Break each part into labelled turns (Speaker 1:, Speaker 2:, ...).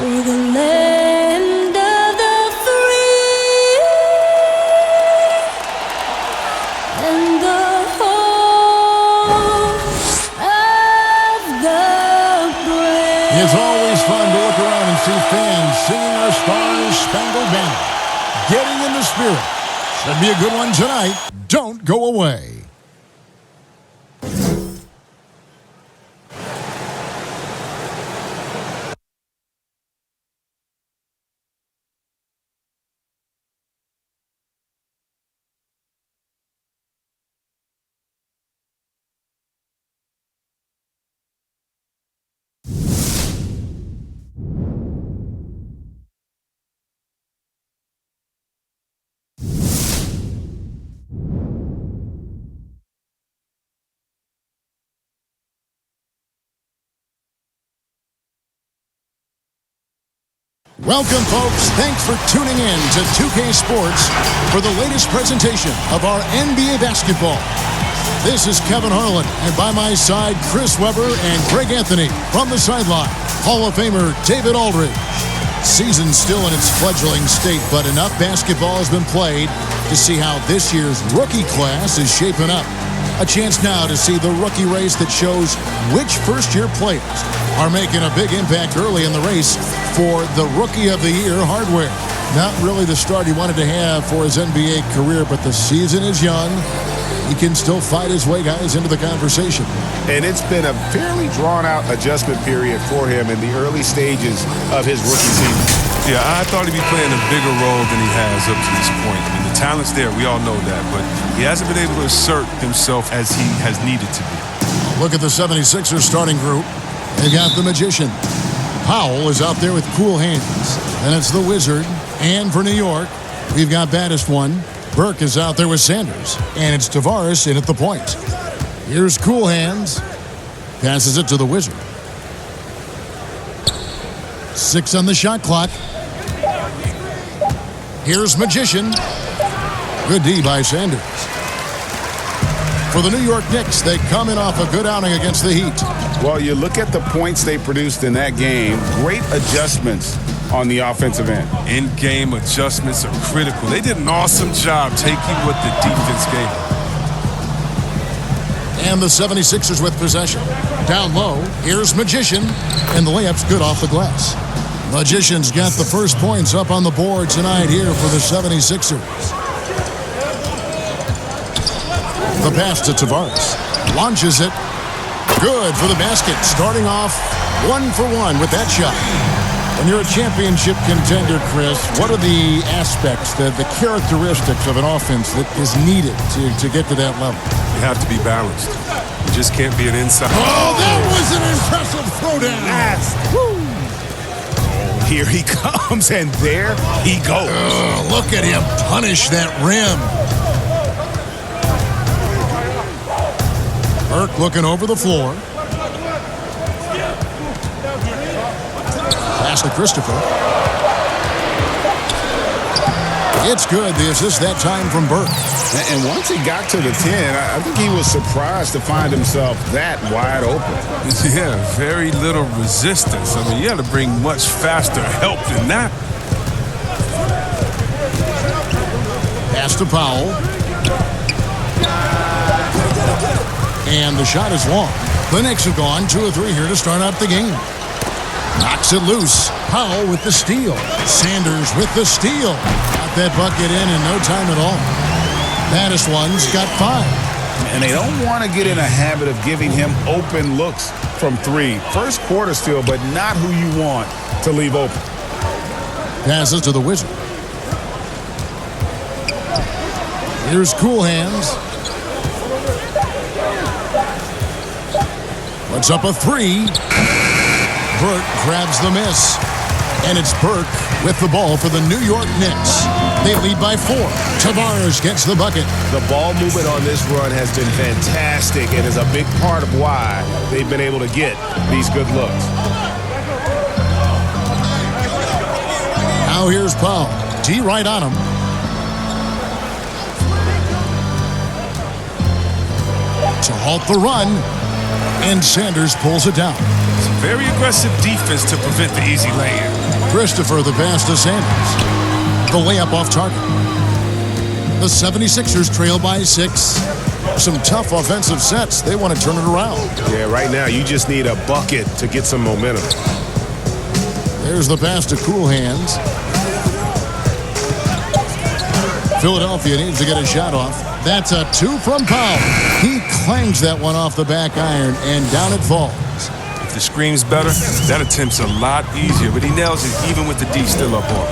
Speaker 1: For the land of the free and the home of the brave.
Speaker 2: It's always fun to look around and see fans singing our Star-Spangled Banner. Getting in the spirit. Should be a good one tonight. Don't go away. Welcome, folks. Thanks for tuning in to 2K Sports for the latest presentation of our NBA basketball. This is Kevin Harlan, and by my side, Chris Webber and Greg Anthony from the sideline. Hall of Famer David Aldridge. Season's still in its fledgling state, but enough basketball has been played to see how this year's rookie class is shaping up. A chance now to see the rookie race that shows which first-year players are making a big impact early in the race for the Rookie of the Year hardware. Not really the start he wanted to have for his NBA career, but the season is young. He can still fight his way, guys, into the conversation.
Speaker 3: And it's been a fairly drawn-out adjustment period for him in the early stages of his rookie season.
Speaker 4: Yeah, I thought he'd be playing a bigger role than he has up to this point. I mean, the talent's there, we all know that, but he hasn't been able to assert himself as he has needed to be.
Speaker 2: Look at the 76ers starting group. They got the Magician. Powell is out there with cool hands. And it's the Wizard. And for New York, we've got baddest one. Burke is out there with Sanders. And it's Tavares in at the point. Here's Cool Hands. Passes it to the Wizard. 6 on the shot clock. Here's Magician. Good D by Sanders. For the New York Knicks, they come in off a good outing against the Heat.
Speaker 3: Well, you look at the points they produced in that game. Great adjustments on the offensive end.
Speaker 4: In-game adjustments are critical. They did an awesome job taking what the defense gave them.
Speaker 2: And the 76ers with possession. Down low, here's Magician, and the layup's good off the glass. Magician's got the first points up on the board tonight here for the 76ers. The pass to Tavares. Launches it. Good for the basket. Starting off 1 for 1 with that shot. When you're a championship contender, Chris, what are the aspects, the characteristics of an offense that is needed to get to that level?
Speaker 4: You have to be balanced. You just can't be an inside.
Speaker 2: Oh, that was an impressive throwdown.
Speaker 3: Here he comes, and there he goes.
Speaker 2: Look at him punish that rim. Burke looking over the floor. Pass to Christopher. It's good. The assist that time from Burke.
Speaker 3: And once he got to the 10, I think he was surprised to find himself that wide open.
Speaker 4: Yeah, very little resistance. I mean, you got to bring much faster help than that.
Speaker 2: Pass to Powell. And the shot is long. The Knicks have gone 2 of 3 here to start out the game. Knocks it loose. Powell with the steal. Sanders with the steal. Got that bucket in no time at all. Baddest one's got 5.
Speaker 3: And they don't want to get in a habit of giving him open looks from 3. First quarter steal, but not who you want to leave open.
Speaker 2: Passes to the Wizard. Here's Cool Hands. Puts up a 3. Burke grabs the miss. And it's Burke with the ball for the New York Knicks. They lead by 4. Tavares gets the bucket.
Speaker 3: The ball movement on this run has been fantastic and is a big part of why they've been able to get these good looks.
Speaker 2: Now here's Powell. D right on him. To halt the run. And Sanders pulls it down.
Speaker 4: It's a very aggressive defense to prevent the easy lay-in.
Speaker 2: Christopher the pass to Sanders. The layup off target. The 76ers trail by 6. Some tough offensive sets. They want to turn it around.
Speaker 5: Yeah, right now you just need a bucket to get some momentum.
Speaker 2: There's the pass to Cool Hands. Philadelphia needs to get a shot off. That's a 2 from Powell. He clangs that one off the back iron, and down it falls.
Speaker 4: If the screen's better, that attempt's a lot easier, but he nails it even with the D still up on.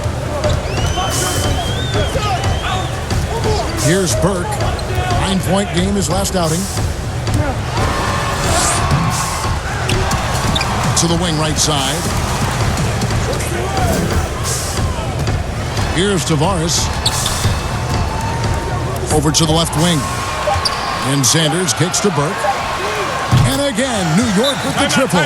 Speaker 2: Here's Burke. 9-point game his last outing. To the wing right side. Here's Tavares. Over to the left wing. And Sanders kicks to Burke. And again, New York with the triple.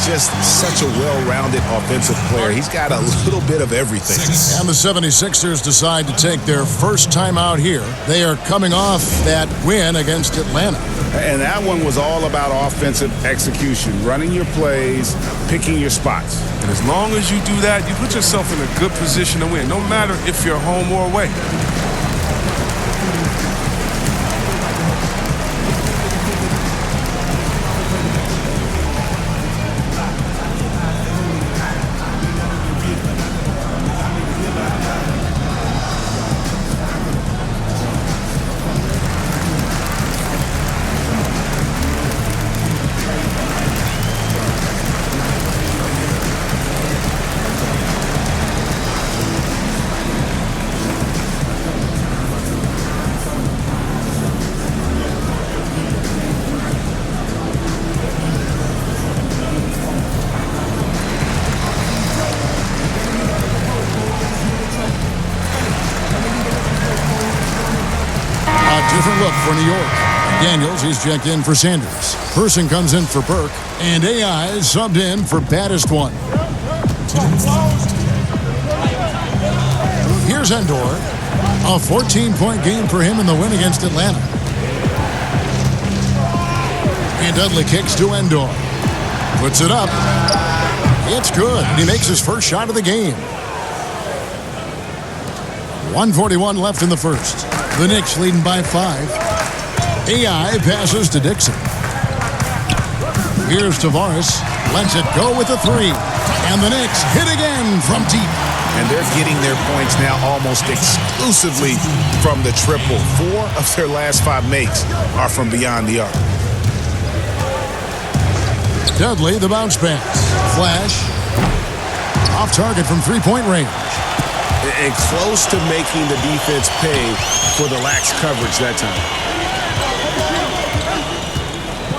Speaker 3: Just such a well-rounded offensive player. He's got a little bit of everything.
Speaker 2: And the 76ers decide to take their first time out here. They are coming off that win against Atlanta.
Speaker 3: And that one was all about offensive execution, running your plays, picking your spots.
Speaker 4: And as long as you do that, you put yourself in a good position to win, no matter if you're home or away.
Speaker 2: Different look for New York. Daniels, he's checked in for Sanders. Person comes in for Burke. And AI is subbed in for baddest one. Here's Endor. A 14-point game for him in the win against Atlanta. And Dudley kicks to Endor. Puts it up. It's good. And he makes his first shot of the game. 1:41 left in the first. The Knicks leading by 5. AI passes to Dixon. Here's Tavares. Lets it go with a 3. And the Knicks hit again from deep.
Speaker 3: And they're getting their points now almost exclusively from the triple. 4 of their last 5 makes are from beyond the arc.
Speaker 2: Dudley, the bounce pass. Flash. Off target from three-point range.
Speaker 3: And close to making the defense pay for the lax coverage that time.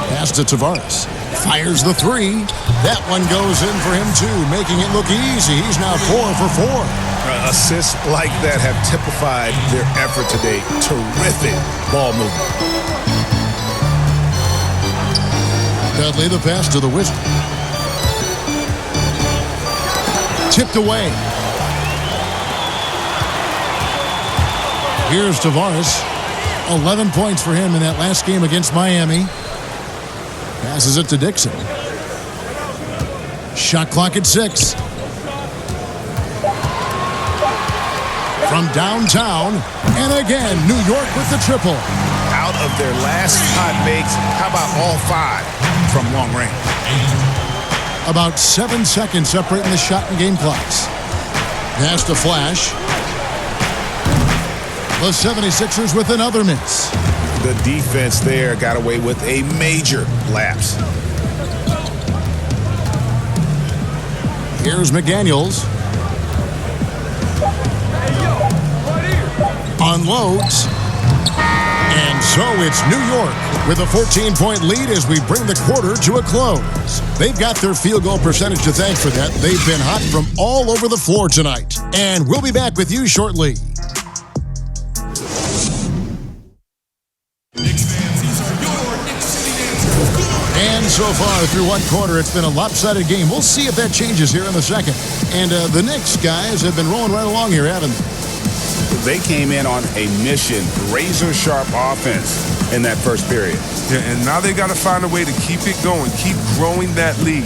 Speaker 2: Pass to Tavares. Fires the 3. That one goes in for him too, making it look easy. He's now 4 for 4.
Speaker 3: Assists like that have typified their effort today. Terrific ball movement.
Speaker 2: Dudley, the pass to the Wizard. Tipped away. Here's Tavares. 11 points for him in that last game against Miami. Passes it to Dixon. Shot clock at 6. From downtown. And again, New York with the triple.
Speaker 3: Out of their last 5 makes, how about all 5 from long range?
Speaker 2: About 7 seconds separating the shot and game clocks. Pass to Flash. The 76ers with another miss.
Speaker 3: The defense there got away with a major lapse.
Speaker 2: Here's McDaniels. Unloads. And so it's New York with a 14-point lead as we bring the quarter to a close. They've got their field goal percentage to thank for that. They've been hot from all over the floor tonight. And we'll be back with you shortly. And so far through one quarter, it's been a lopsided game. We'll see if that changes here in the second. And the Knicks guys have been rolling right along here, haven't they?
Speaker 3: They came in on a mission, razor-sharp offense in that first period.
Speaker 4: Yeah, and now they got to find a way to keep it going, keep growing that lead.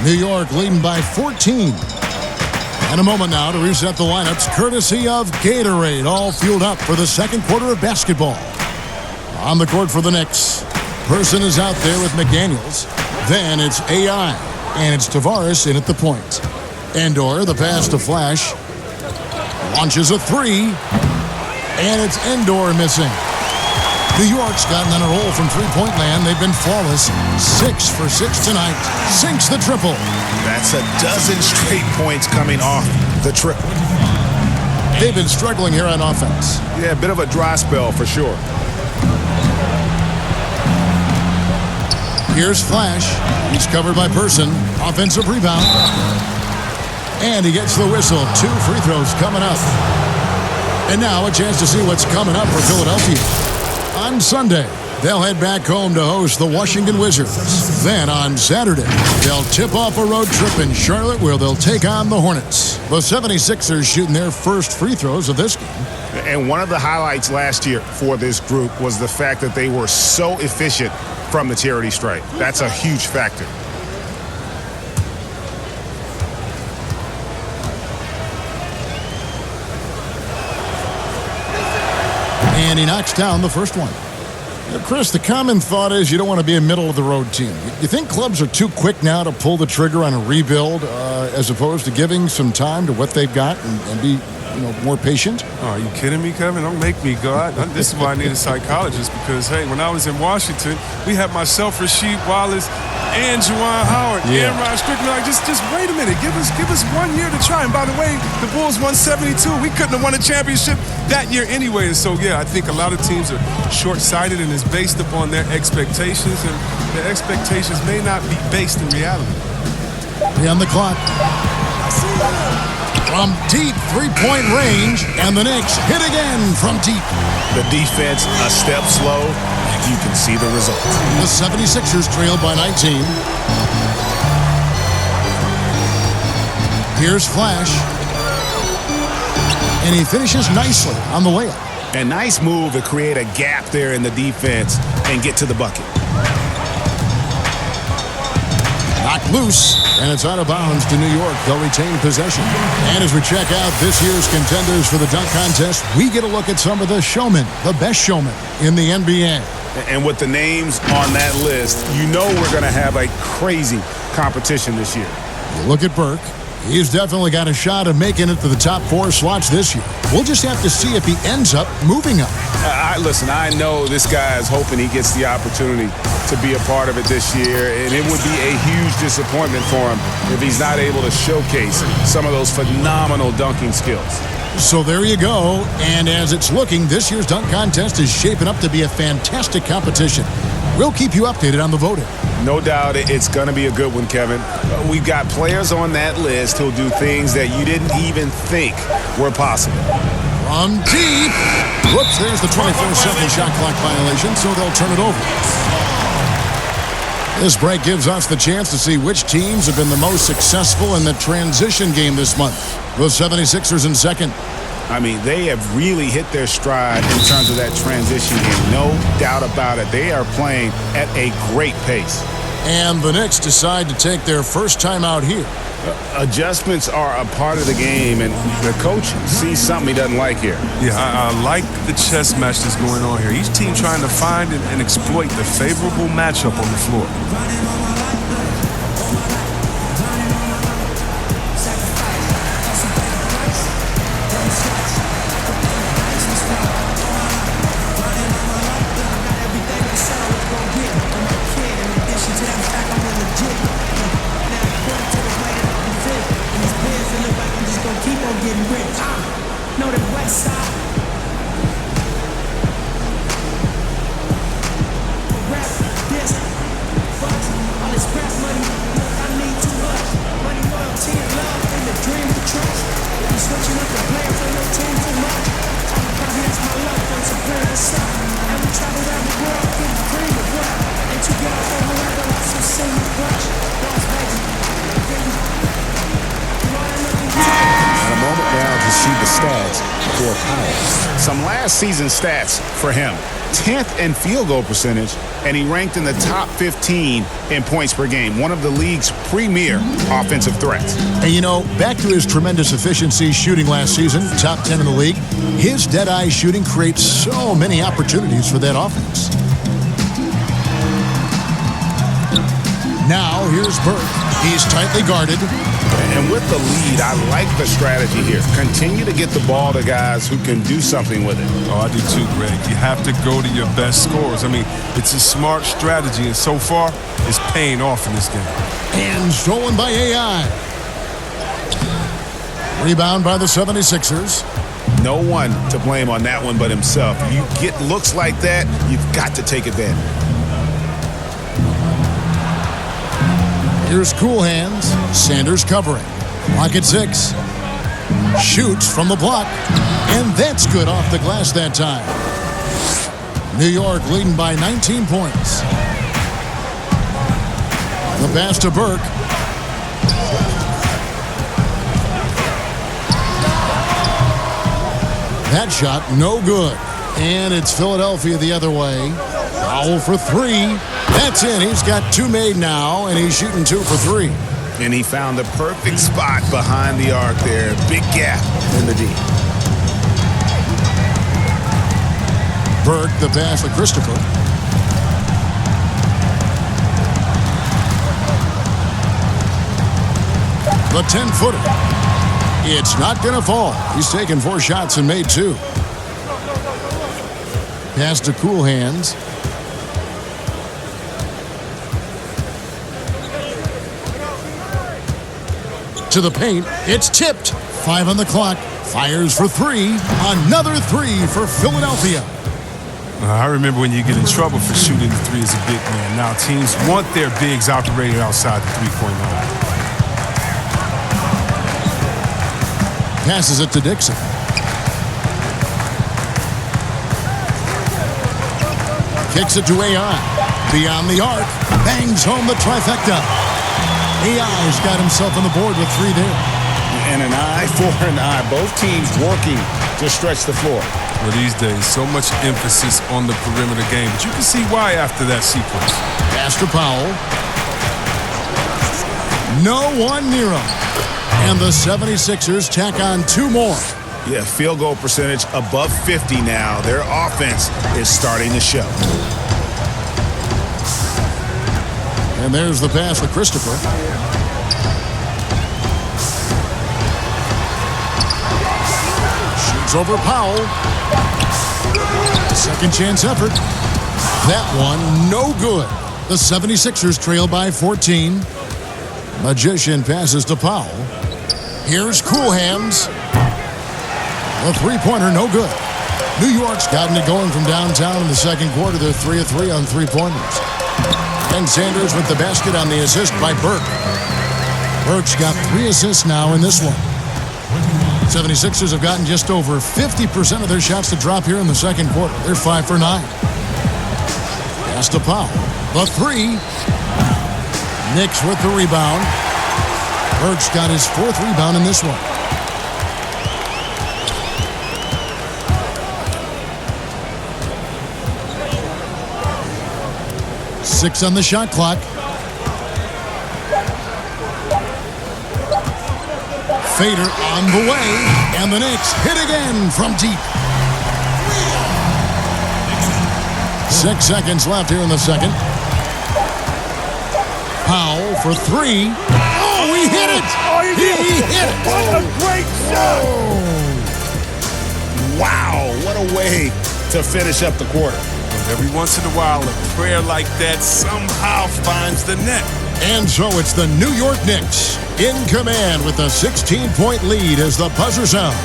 Speaker 2: New York leading by 14. And a moment now to reset the lineups courtesy of Gatorade, all fueled up for the second quarter of basketball. On the court for the Knicks, Person is out there with McDaniels. Then it's AI, and it's Tavares in at the point. Endor, the pass to Flash. Launches a three, and it's Endor missing. New York's gotten on a roll from three-point land. They've been flawless. 6 for 6 tonight. Sinks the triple.
Speaker 3: That's a dozen straight points coming off the triple.
Speaker 2: They've been struggling here on offense.
Speaker 5: Yeah, a bit of a dry spell for sure.
Speaker 2: Here's Flash. He's covered by Person. Offensive rebound. And he gets the whistle. 2 free throws coming up. And now a chance to see what's coming up for Philadelphia. On Sunday, they'll head back home to host the Washington Wizards. Then on Saturday, they'll tip off a road trip in Charlotte where they'll take on the Hornets. The 76ers shooting their first free throws of this game.
Speaker 3: And one of the highlights last year for this group was the fact that they were so efficient from the charity stripe. That's a huge factor.
Speaker 2: And he knocks down the first one. Now, Chris, the common thought is you don't want to be a middle-of-the-road team. You think clubs are too quick now to pull the trigger on a rebuild as opposed to giving some time to what they've got and be more patient?
Speaker 4: Oh, are you kidding me, Kevin? Don't make me go. This is why I need a psychologist because, hey, when I was in Washington, we had myself, Rasheed Wallace, and Juwan Howard, and Ryan Strickland. Like, just wait a minute. Give us 1 year to try. And by the way, the Bulls won 72. We couldn't have won a championship that year anyway. And so, yeah, I think a lot of teams are short-sighted and it's based upon their expectations, and their expectations may not be based in reality.
Speaker 2: On the clock. From deep three-point range, and the Knicks hit again from deep.
Speaker 3: The defense a step slow, and you can see the result.
Speaker 2: The 76ers trailed by 19. Here's Flash. And he finishes nicely on the layup.
Speaker 3: A nice move to create a gap there in the defense and get to the bucket.
Speaker 2: Knocked loose, and it's out of bounds to New York. They'll retain possession. And as we check out this year's contenders for the dunk contest, we get a look at some of the showmen, the best showmen in the NBA.
Speaker 3: And with the names on that list, you know we're going to have a crazy competition this year.
Speaker 2: You look at Burke. He's definitely got a shot of making it to the top 4 slots this year. We'll just have to see if he ends up moving up.
Speaker 3: Listen, I know this guy is hoping he gets the opportunity to be a part of it this year, and it would be a huge disappointment for him if he's not able to showcase some of those phenomenal dunking skills.
Speaker 2: So there you go, and as it's looking, this year's dunk contest is shaping up to be a fantastic competition. We'll keep you updated on the voting.
Speaker 3: No doubt it's going to be a good one, Kevin. We've got players on that list who'll do things that you didn't even think were possible.
Speaker 2: From deep. Whoops, there's the 24-second shot clock violation, so they'll turn it over. This break gives us the chance to see which teams have been the most successful in the transition game this month. The 76ers in second.
Speaker 3: I mean, they have really hit their stride in terms of that transition game. No doubt about it. They are playing at a great pace.
Speaker 2: And the Knicks decide to take their first time out here.
Speaker 3: Adjustments are a part of the game, and the coach sees something he doesn't like here.
Speaker 4: Yeah, I like the chess match that's going on here. Each team trying to find and exploit the favorable matchup on the floor.
Speaker 3: Some last season stats for him. 10th in field goal percentage, and he ranked in the top 15 in points per game, one of the league's premier offensive threats.
Speaker 2: And you know, back to his tremendous efficiency shooting last season, top 10 in the league, his dead-eye shooting creates so many opportunities for that offense. Now, here's Burke. He's tightly guarded.
Speaker 3: And with the lead, I like the strategy here. Continue to get the ball to guys who can do something with it.
Speaker 4: Oh, I do too, Greg. You have to go to your best scorers. I mean, it's a smart strategy, and so far, it's paying off in this game.
Speaker 2: And stolen by AI. Rebound by the 76ers.
Speaker 3: No one to blame on that one but himself. You get looks like that, you've got to take advantage.
Speaker 2: Here's Cool Hands. Sanders covering. Clock at 6. Shoots from the block. And that's good off the glass that time. New York leading by 19 points. The pass to Burke. That shot no good. And it's Philadelphia the other way. Foul for 3. That's in. He's got 2 made now, and he's shooting 2 for 3.
Speaker 3: And he found the perfect spot behind the arc there. Big gap in the D.
Speaker 2: Burke, the pass to Christopher. The 10-footer. It's not going to fall. He's taken 4 shots and made 2. Pass to Cool Hands. To the paint. It's tipped. 5 on the clock. Fires for 3. Another 3 for Philadelphia.
Speaker 4: I remember when you get in trouble for shooting the 3 as a big man. Now teams want their bigs operating outside the three-point line.
Speaker 2: Passes it to Dixon. Kicks it to AI. Beyond the arc. Bangs home the trifecta. AI's got himself on the board with 3 there.
Speaker 3: And an eye for an eye. Both teams working to stretch the floor.
Speaker 4: Well, these days, so much emphasis on the perimeter game. But you can see why after that sequence.
Speaker 2: Pass to Powell. No one near him. And the 76ers tack on 2 more.
Speaker 3: Yeah, field goal percentage above 50 now. Their offense is starting to show.
Speaker 2: And there's the pass to Christopher. Shoots over Powell. Second chance effort. That one, no good. The 76ers trail by 14. Magician passes to Powell. Here's Cool Hands. The three-pointer, no good. New York's gotten it going from downtown in the second quarter. They're 3 of 3 on three-pointers. And Sanders with the basket on the assist by Burke. Burke's got 3 assists now in this one. 76ers have gotten just over 50% of their shots to drop here in the second quarter. They're 5 for 9. Pass to Powell. The 3. Knicks with the rebound. Burke's got his 4th rebound in this one. Six on the shot clock. Fader on the way, and the Knicks hit again from deep. 6 seconds left here in the second. Powell for 3. Oh, he hit it! He hit it!
Speaker 3: What a great shot! Wow, what a way to finish up the quarter.
Speaker 4: Every once in a while, a prayer like that somehow finds the net.
Speaker 2: And so it's the New York Knicks in command with a 16-point lead as the buzzer sounds.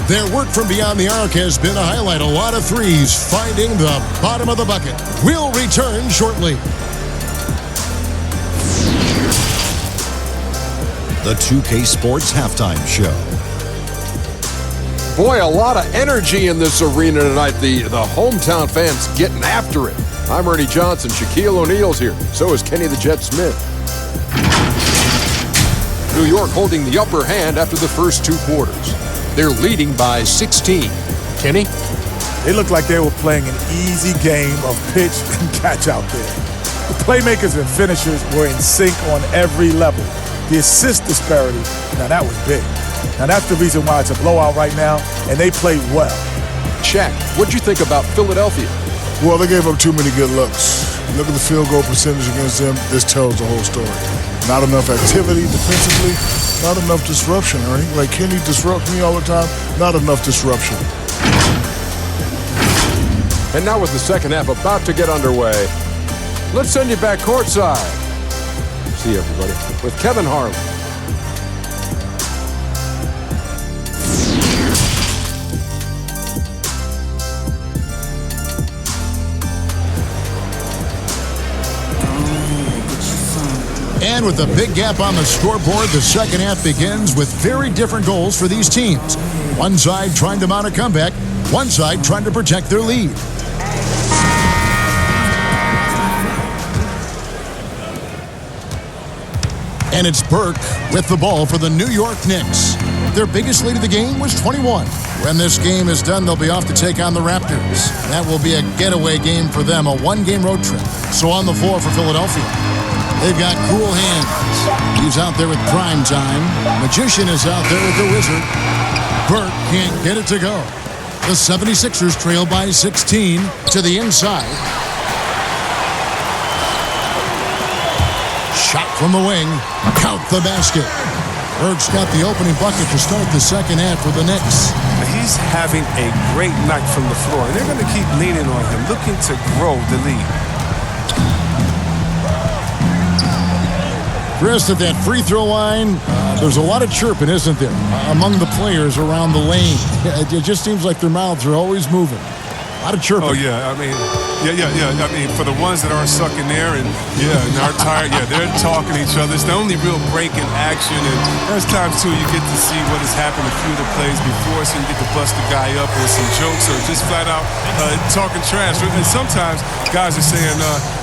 Speaker 2: Their work from beyond the arc has been a highlight. A lot of threes finding the bottom of the bucket. We'll return shortly.
Speaker 6: The 2K Sports Halftime Show.
Speaker 7: Boy, a lot of energy in this arena tonight. The hometown fans getting after it. I'm Ernie Johnson. Shaquille O'Neal's here. So is Kenny the Jet Smith. New York holding the upper hand after the first 2 quarters. They're leading by 16. Kenny?
Speaker 8: They looked like they were playing an easy game of pitch and catch out there. The playmakers and finishers were in sync on every level. The assist disparity, now that was big. Now that's the reason why it's a blowout right now, and they played well.
Speaker 7: Shaq, what'd you think about Philadelphia?
Speaker 9: Well, they gave up too many good looks. Look at the field goal percentage against them. This tells the whole story. Not enough activity defensively, not enough disruption, Ernie. Like Kenny disrupts me all the time, not enough disruption.
Speaker 7: And now with the second half about to get underway, let's send you back courtside. See you, everybody, with Kevin Harlan.
Speaker 2: And with a big gap on the scoreboard, the second half begins with very different goals for these teams. One side trying to mount a comeback, one side trying to protect their lead. And it's Burke with the ball for the New York Knicks. Their biggest lead of the game was 21. When this game is done, they'll be off to take on the Raptors. That will be a getaway game for them, a one-game road trip. So on the floor for Philadelphia, they've got cool hands. He's out there with prime time. Magician is out there with the wizard. Burke can't get it to go. The 76ers trail by 16 to the inside. Shot from the wing. Count the basket. Burke's got the opening bucket to start the second half for the Knicks.
Speaker 4: He's having a great night from the floor, and they're going to keep leaning on him, looking to grow the lead.
Speaker 2: Chris, at that free throw line, there's a lot of chirping, isn't there, among the players around the lane. It just seems like their mouths are always moving. A lot of chirping.
Speaker 4: Oh, yeah. I mean, yeah. I mean, for the ones that aren't sucking there and aren't tired, they're talking to each other. It's the only real break in action. And there's times, too, you get to see what has happened a few of the plays before, so you get to bust the guy up with some jokes or just flat out talking trash. And sometimes guys are saying,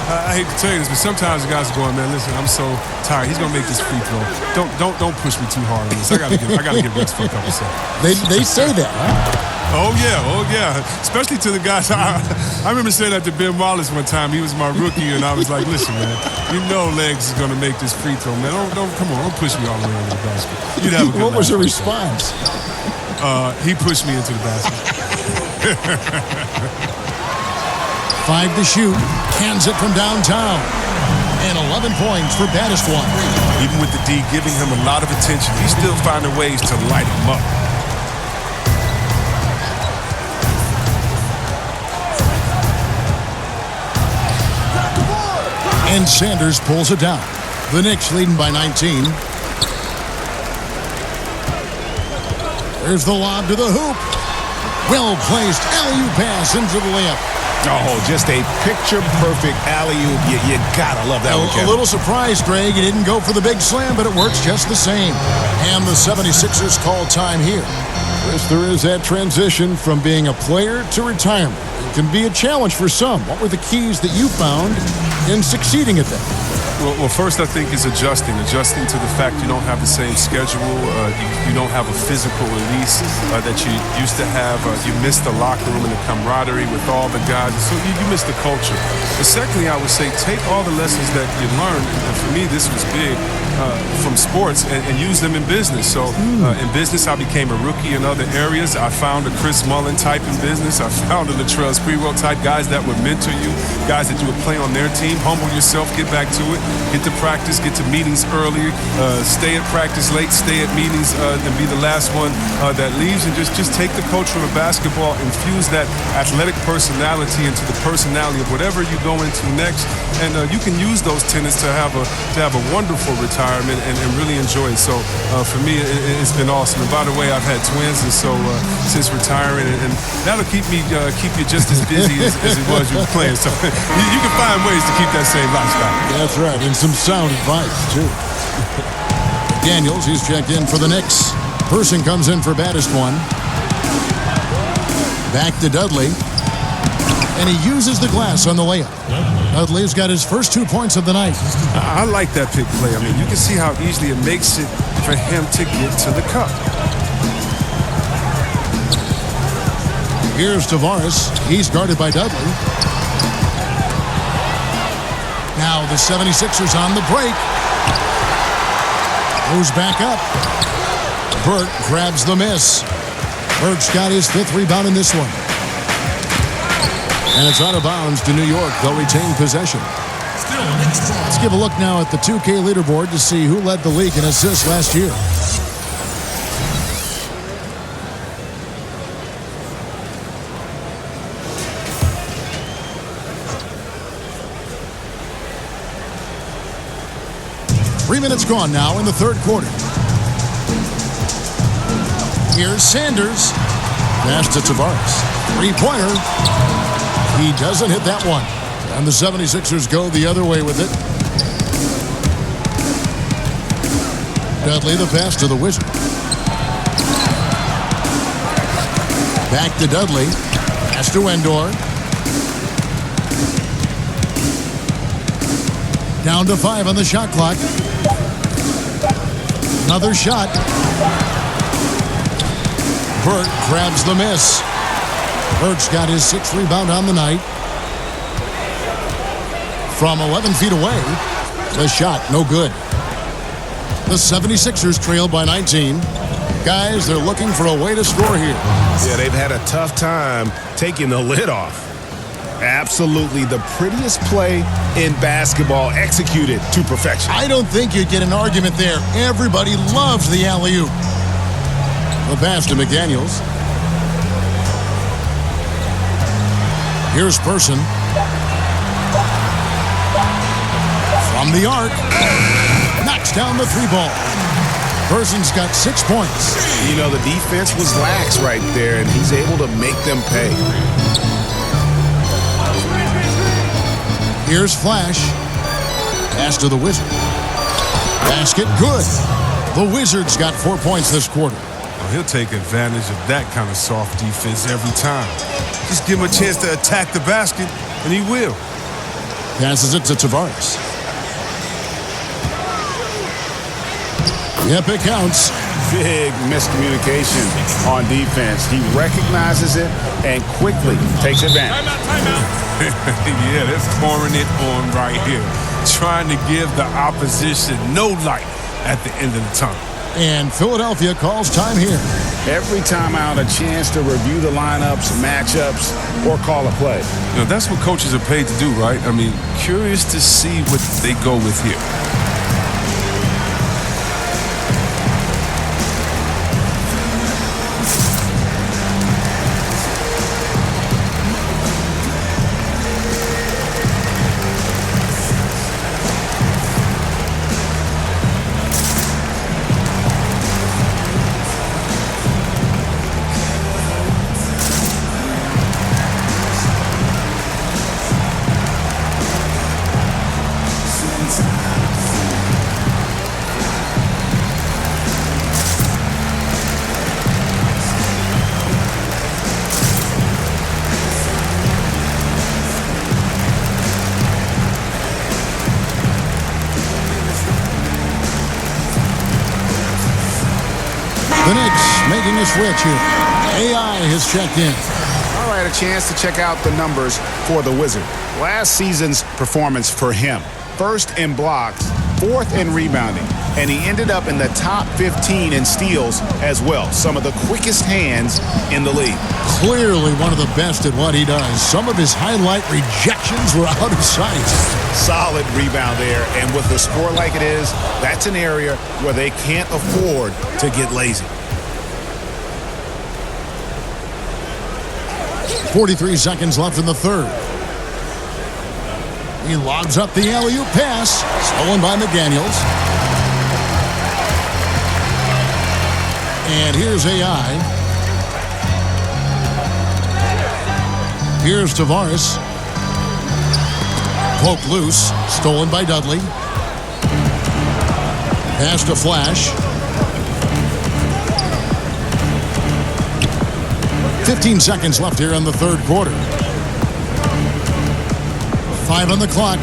Speaker 4: I hate to tell you this, but sometimes the guys are going, man, listen, I'm so tired. He's gonna make this free throw. Don't push me too hard on this. I gotta get rest for a couple seconds.
Speaker 2: They say that, huh?
Speaker 4: Oh yeah. Especially to the guys. I remember saying that to Ben Wallace one time. He was my rookie, and I was like, listen, man, you know Legs is gonna make this free throw, man. Don't come on, don't push me all the way into the basket. You'd have a good
Speaker 2: What was the
Speaker 4: night.
Speaker 2: response?
Speaker 4: He pushed me into the basket.
Speaker 2: 5 to shoot. Hands it from downtown. And 11 points for baddest one.
Speaker 4: Even with the D giving him a lot of attention, he's still finding ways to light him up.
Speaker 2: And Sanders pulls it down. The Knicks leading by 19. There's the lob to the hoop. Well-placed alley-oop pass into the layup.
Speaker 5: Oh, just a picture-perfect alley-oop. You gotta love that one, Kevin.
Speaker 2: A little surprised, Greg. He didn't go for the big slam, but it works just the same. And the 76ers call time here. Chris, there is that transition from being a player to retirement. It can be a challenge for some. What were the keys that you found in succeeding at that?
Speaker 4: Well, first I think is adjusting to the fact you don't have the same schedule. You don't have a physical release that you used to have. You miss the locker room and the camaraderie with all the guys. So you miss the culture. But secondly, I would say take all the lessons that you learned, and for me this was big, from sports and use them in business. So in business, I became a rookie in other areas. I found a Chris Mullin type in business. I found a Latrell Sprewell type, guys that would mentor you, guys that you would play on their team. Humble yourself, get back to it. Get to practice, get to meetings early, stay at practice late, stay at meetings, and be the last one that leaves. And just take the culture of basketball, infuse that athletic personality into the personality of whatever you go into next. And you can use those tenets to have a wonderful retirement and really enjoy it. So for me, it's been awesome. And by the way, I've had twins, and so since retiring, and that'll keep you just as busy as it was you were playing. So you can find ways to keep that same lifestyle.
Speaker 2: That's right, and some sound advice, too. Daniels, he's checked in for the Knicks. Person comes in for baddest one. Back to Dudley. And he uses the glass on the layup. Dudley's got his first 2 points of the night.
Speaker 4: I like that pick play. I mean, you can see how easily it makes it for him to get to the cup.
Speaker 2: Here's Tavares. He's guarded by Dudley. Now the 76ers on the break. Goes back up. Burt grabs the miss. Burt's got his 5th rebound in this one. And it's out of bounds to New York. They'll retain possession. Let's give a look now at the 2K leaderboard to see who led the league in assists last year. Three minutes gone now in the third quarter. Here's Sanders. Pass to Tavares. Three-pointer. He doesn't hit that one. And the 76ers go the other way with it. Dudley the pass to the Wizard. Back to Dudley. Pass to Endor. Down to 5 on the shot clock. Another shot. Burt grabs the miss. Burt's got his 6th rebound on the night. From 11 feet away, the shot no good. The 76ers trail by 19. Guys, they're looking for a way to score here.
Speaker 5: Yeah, they've had a tough time taking the lid off. Absolutely the prettiest play in basketball, executed to perfection.
Speaker 2: I don't think you'd get an argument there. Everybody loves the alley-oop. The pass to McDaniels. Here's Person. From the arc. Knocks down the 3-ball. Person's got 6 points.
Speaker 5: You know, the defense was lax right there, and he's able to make them pay.
Speaker 2: Here's Flash. Pass to the Wizard. Basket good. The Wizards got 4 points this quarter.
Speaker 4: Well, he'll take advantage of that kind of soft defense every time. Just give him a chance to attack the basket, and he will.
Speaker 2: Passes it to Tavares. Yep, it counts.
Speaker 3: Big miscommunication on defense. He recognizes it and quickly takes advantage.
Speaker 4: Yeah, they're pouring it on right here. Trying to give the opposition no light at the end of the tunnel.
Speaker 2: And Philadelphia calls time here.
Speaker 3: Every time out, a chance to review the lineups, matchups, or call a play.
Speaker 4: You know, that's what coaches are paid to do, right? I mean, curious to see what they go with here.
Speaker 2: The Knicks making a switch here. AI has checked in.
Speaker 3: All right, a chance to check out the numbers for the Wizard. Last season's performance for him. 1st in blocks, 4th in rebounding, and he ended up in the top 15 in steals as well. Some of the quickest hands in the league.
Speaker 2: Clearly one of the best at what he does. Some of his highlight rejections were out of sight.
Speaker 5: Solid rebound there, and with the score like it is, that's an area where they can't afford to get lazy.
Speaker 2: 43 seconds left in the third. He lobs up the alley-oop pass. Stolen by McDaniels. And here's AI. Here's Tavares. Poke loose. Stolen by Dudley. Pass to Flash. 15 seconds left here in the third quarter. 5 on the clock.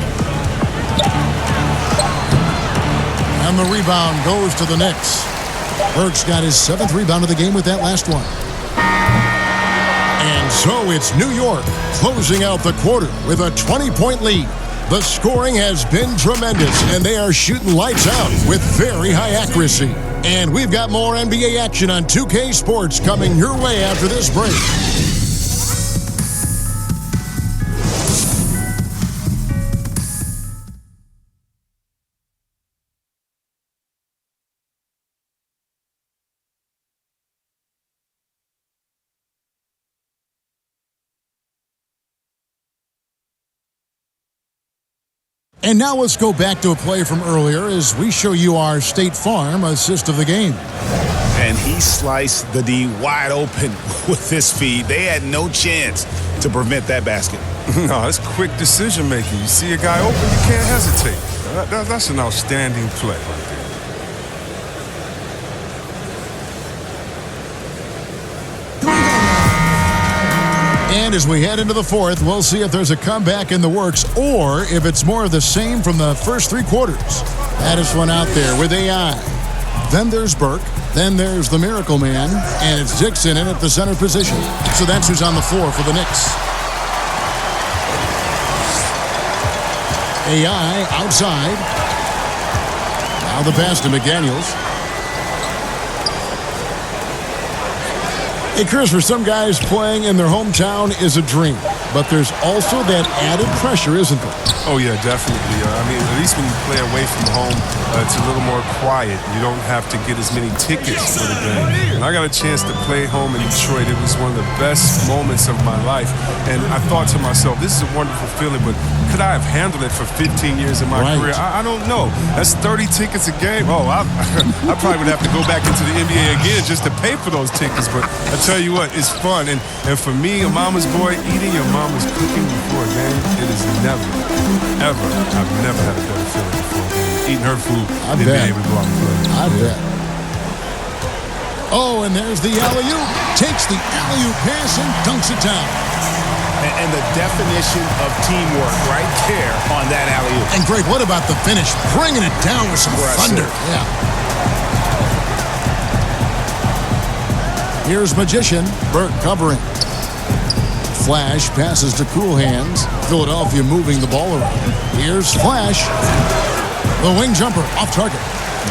Speaker 2: And the rebound goes to the Knicks. Burt's got his 7th rebound of the game with that last one. And so it's New York closing out the quarter with a 20-point lead. The scoring has been tremendous, and they are shooting lights out with very high accuracy. And we've got more NBA action on 2K Sports coming your way after this break. And now let's go back to a play from earlier as we show you our State Farm assist of the game.
Speaker 5: And he sliced the D wide open with his feed. They had no chance to prevent that basket.
Speaker 4: No, it's quick decision making. You see a guy open, you can't hesitate. That's an outstanding play.
Speaker 2: And as we head into the fourth, we'll see if there's a comeback in the works or if it's more of the same from the first three quarters. That is one out there with AI. Then there's Burke. Then there's the Miracle Man. And it's Dixon in at the center position. So that's who's on the floor for the Knicks. AI outside. Now the pass to McDaniels. Hey, Chris, for some guys, playing in their hometown is a dream. But there's also that added pressure, isn't there?
Speaker 4: Oh, yeah, definitely. I mean, at least when you play away from home, it's a little more quiet. You don't have to get as many tickets for the game. And I got a chance to play home in Detroit. It was one of the best moments of my life. And I thought to myself, this is a wonderful feeling, but could I have handled it for 15 years in my career? I don't know. That's 30 tickets a game. Oh, I probably would have to go back into the NBA again just to pay for those tickets. But I tell you what, it's fun. And for me, a mama's boy, eating your mama's cooking before a game, it is never, ever, I've never had a better feeling before a game. Eating her food and being able to go out and play.
Speaker 2: I bet. Oh, and there's the alley-oop. Takes the alley-oop pass and dunks it down.
Speaker 5: And the definition of teamwork right there on that alley-oop.
Speaker 2: And Greg, what about the finish? Bringing it down with some thunder. Yeah. Here's Magician. Burke covering. Flash passes to Cool Hands. Philadelphia moving the ball around. Here's Flash. The wing jumper off target.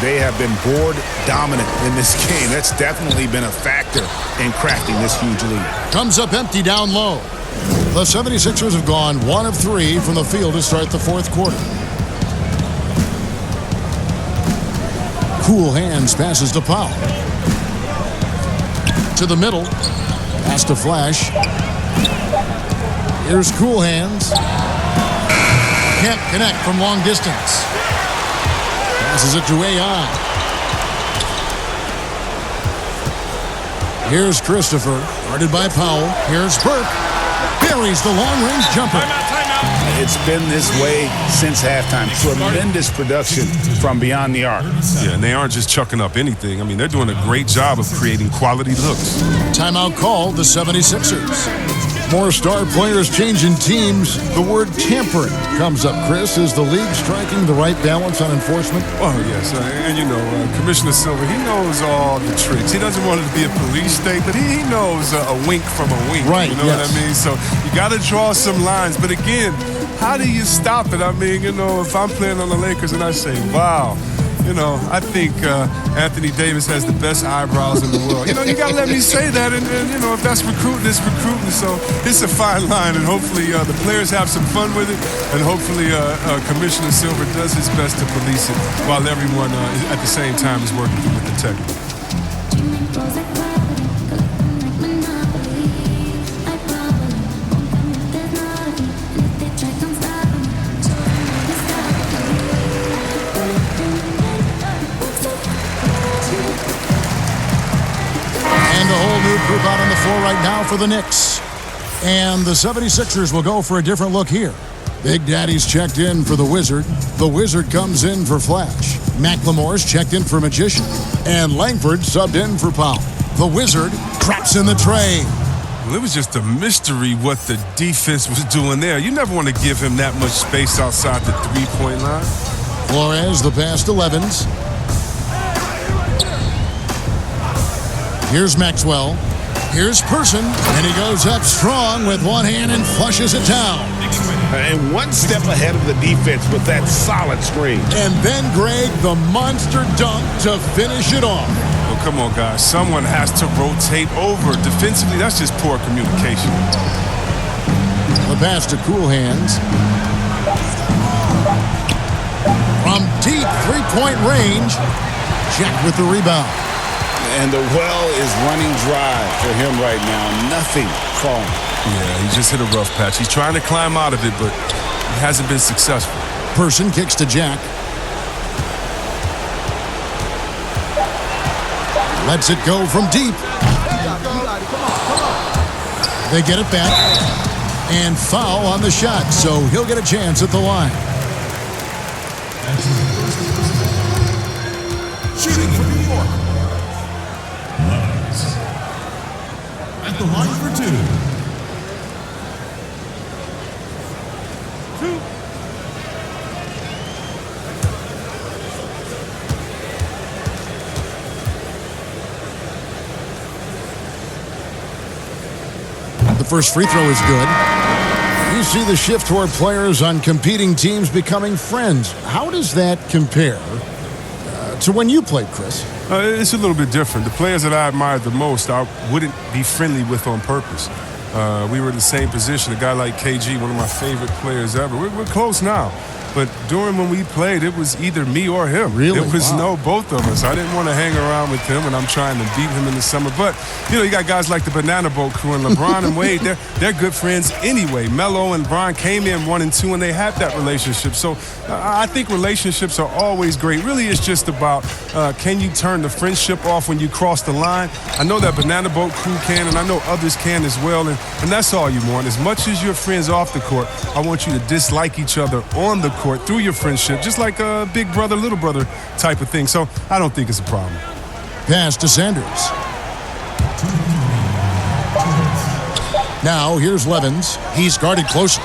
Speaker 5: They have been board dominant in this game. That's definitely been a factor in crafting this huge lead.
Speaker 2: Comes up empty down low. The 76ers have gone 1 of 3 from the field to start the fourth quarter. Cool Hands passes to Powell. To the middle. Pass to Flash. Here's Cool Hands. Can't connect from long distance. Passes it to AI. Here's Christopher. Guarded by Powell. Here's Burke. Buries the long-range jumper.
Speaker 5: It's been this way since halftime. Tremendous production from beyond the arc.
Speaker 4: Yeah, and they aren't just chucking up anything. I mean, they're doing a great job of creating quality looks.
Speaker 2: Timeout called the 76ers. More star players changing teams. The word tampering comes up, Chris. Is the league striking the right balance on enforcement?
Speaker 4: Oh, yes. And you know, Commissioner Silver, he knows all the tricks. He doesn't want it to be a police state, but he knows a wink from a wink.
Speaker 2: Right,
Speaker 4: you know what I mean? So you got to draw some lines. But again, how do you stop it? I mean, you know, if I'm playing on the Lakers and I say, wow, you know, I think Anthony Davis has the best eyebrows in the world. You know, you got to let me say that. And, you know, if that's recruiting, it's recruiting. So it's a fine line. And hopefully the players have some fun with it. And hopefully Commissioner Silver does his best to police it while everyone at the same time is working with the tech.
Speaker 2: Group out on the floor right now for the Knicks. And the 76ers will go for a different look here. Big Daddy's checked in for the Wizard. The Wizard comes in for Flash. McLemore's checked in for Magician. And Langford subbed in for Powell. The Wizard traps in the tray.
Speaker 4: Well, it was just a mystery what the defense was doing there. You never want to give him that much space outside the three-point line.
Speaker 2: Flores, the pass to Levens. Here's Maxwell. Here's Person, and he goes up strong with one hand and flushes it down.
Speaker 5: And one step ahead of the defense with that solid screen.
Speaker 2: And then, Greg, the monster dunk to finish it off.
Speaker 4: Well, come on, guys. Someone has to rotate over. Defensively, that's just poor communication.
Speaker 2: The pass to Cool Hands. From deep three-point range, Jack with the rebound.
Speaker 3: And the well is running dry for him right now. Nothing falling.
Speaker 4: Yeah, he just hit a rough patch. He's trying to climb out of it, but he hasn't been successful.
Speaker 2: Person kicks to Jack. Lets it go from deep. They get it back. And foul on the shot, so he'll get a chance at the line.
Speaker 6: Shooting for New York. Lines. At the line for two.
Speaker 2: The first free throw is good. You see the shift toward players on competing teams becoming friends. How does that compare to when you played, Chris?
Speaker 4: It's a little bit different. The players that I admired the most, I wouldn't be friendly with on purpose. We were in the same position. A guy like KG, one of my favorite players ever. We're close now. But during when we played, it was either me or him.
Speaker 2: Really?
Speaker 4: It was
Speaker 2: Wow.
Speaker 4: both of us. I didn't want to hang around with him, and I'm trying to beat him in the summer. But, you got guys like the Banana Boat crew and LeBron and Wade. They're good friends anyway. Melo and Bron came in 1 and 2, and they had that relationship. So I think relationships are always great. Really, it's just about can you turn the friendship off when you cross the line? I know that Banana Boat crew can, and I know others can as well. And that's all you want. As much as you're friends off the court, I want you to dislike each other on the court through your friendship, just like a big brother, little brother type of thing. So I don't think it's a problem.
Speaker 2: Pass to Sanders. Now here's Levins. He's guarded closely.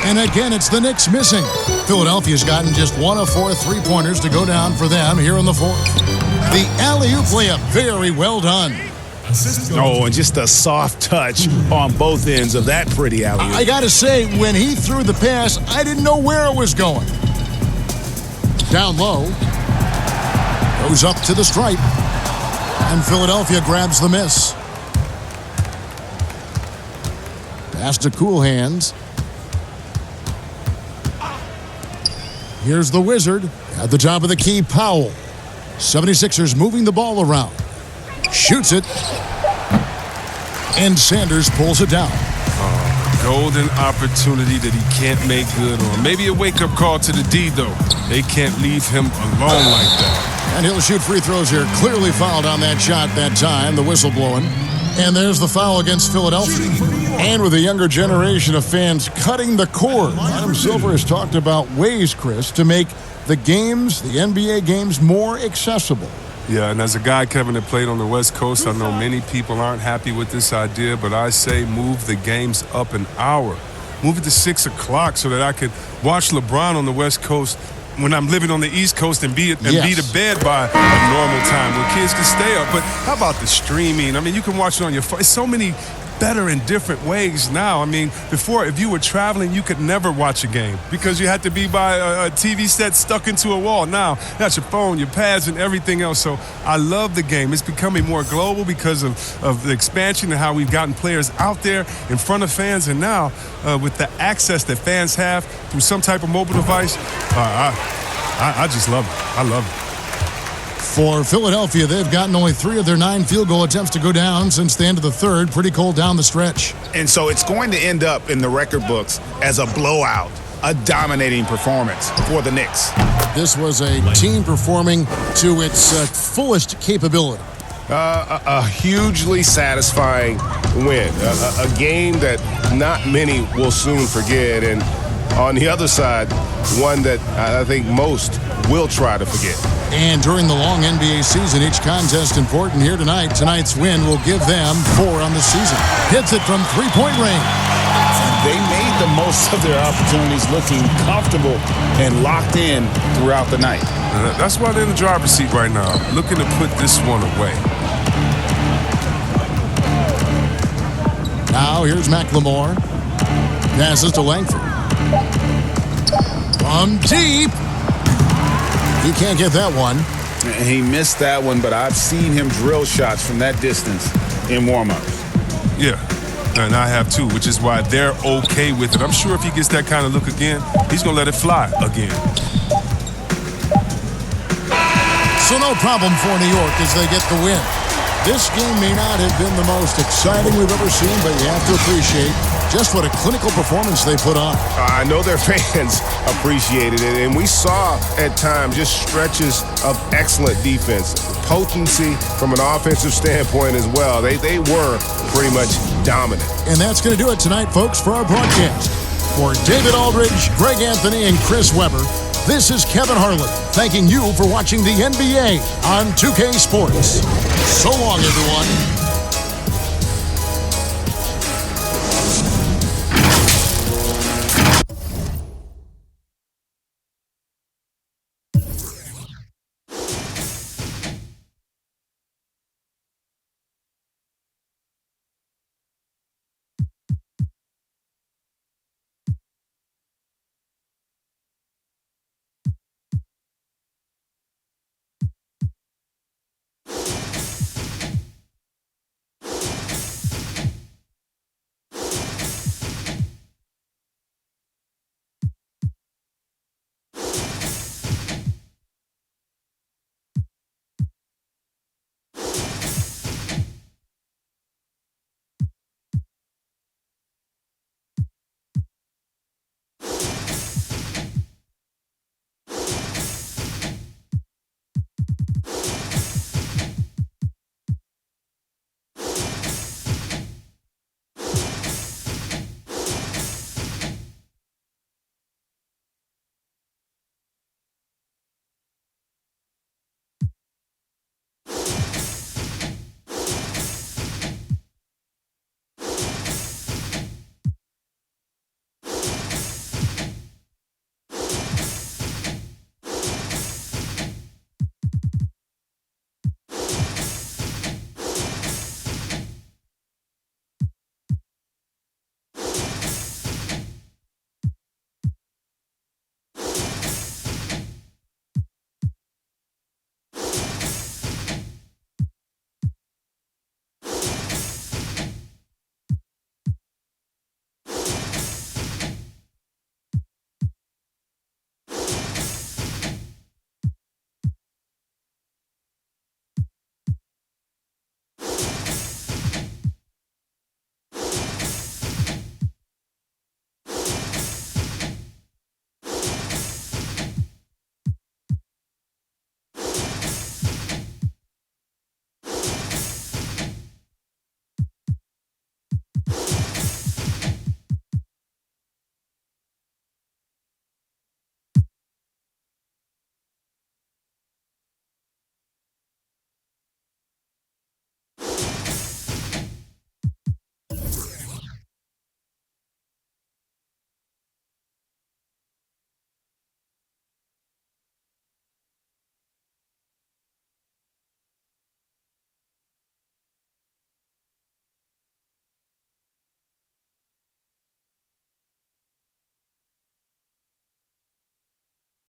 Speaker 2: And again, it's the Knicks missing. Philadelphia's gotten just 1 of 4 three-pointers to go down for them here in the fourth. The alley-oop layup, very well done.
Speaker 5: Oh, and just a soft touch on both ends of that pretty alley-oop.
Speaker 2: I gotta say, when he threw the pass, I didn't know where it was going. Down low. Goes up to the stripe. And Philadelphia grabs the miss. Pass to Cool Hands. Here's the Wizard at the top of the key, Powell. 76ers moving the ball around. Shoots it. And Sanders pulls it down.
Speaker 4: Golden opportunity that he can't make good on. Maybe a wake-up call to the D, though. They can't leave him alone like that.
Speaker 2: And he'll shoot free throws here. Clearly fouled on that shot that time. The whistle blowing. And there's the foul against Philadelphia. And with a younger generation of fans cutting the cord, Adam Silver has talked about ways, Chris, to make the games, the NBA games, more accessible.
Speaker 4: Yeah, and as a guy, Kevin, that played on the West Coast, I know many people aren't happy with this idea, but I say move the games up an hour. Move it to 6 o'clock so that I could watch LeBron on the West Coast when I'm living on the East Coast and be to bed by a normal time where kids can stay up. But how about the streaming? I mean, you can watch it on your phone. It's so many better in different ways now. I mean, before, if you were traveling, you could never watch a game because you had to be by a TV set stuck into a wall. Now, that's your phone, your pads, and everything else. So I love the game. It's becoming more global because of the expansion and how we've gotten players out there in front of fans. And now, with the access that fans have through some type of mobile device, I just love it. I love it.
Speaker 2: For Philadelphia, they've gotten only 3 of their 9 field goal attempts to go down since the end of the third. Pretty cold down the stretch.
Speaker 5: And so it's going to end up in the record books as a blowout, a dominating performance for the Knicks.
Speaker 2: This was a team performing to its fullest capability.
Speaker 5: A hugely satisfying win, a game that not many will soon forget, and on the other side, one that I think most will try to forget.
Speaker 2: And during the long NBA season, each contest important here tonight. Tonight's win will give them 4 on the season. Hits it from three-point range.
Speaker 3: They made the most of their opportunities, looking comfortable and locked in throughout the night.
Speaker 4: That's why they're in the driver's seat right now, looking to put this one away.
Speaker 2: Now here's McLemore. Passes to Langford. From deep. He can't get that one.
Speaker 3: He missed that one, but I've seen him drill shots from that distance in warm-ups.
Speaker 4: Yeah, and I have too, which is why they're okay with it. I'm sure if he gets that kind of look again, he's going to let it fly again.
Speaker 2: So no problem for New York as they get the win. This game may not have been the most exciting we've ever seen, but you have to appreciate just what a clinical performance they put on.
Speaker 5: I know their fans appreciated it, and we saw at times just stretches of excellent defense. Potency from an offensive standpoint as well. They were pretty much dominant.
Speaker 2: And that's going to do it tonight, folks, for our broadcast. For David Aldridge, Greg Anthony, and Chris Webber, this is Kevin Harlan thanking you for watching the NBA on 2K Sports. So long, everyone.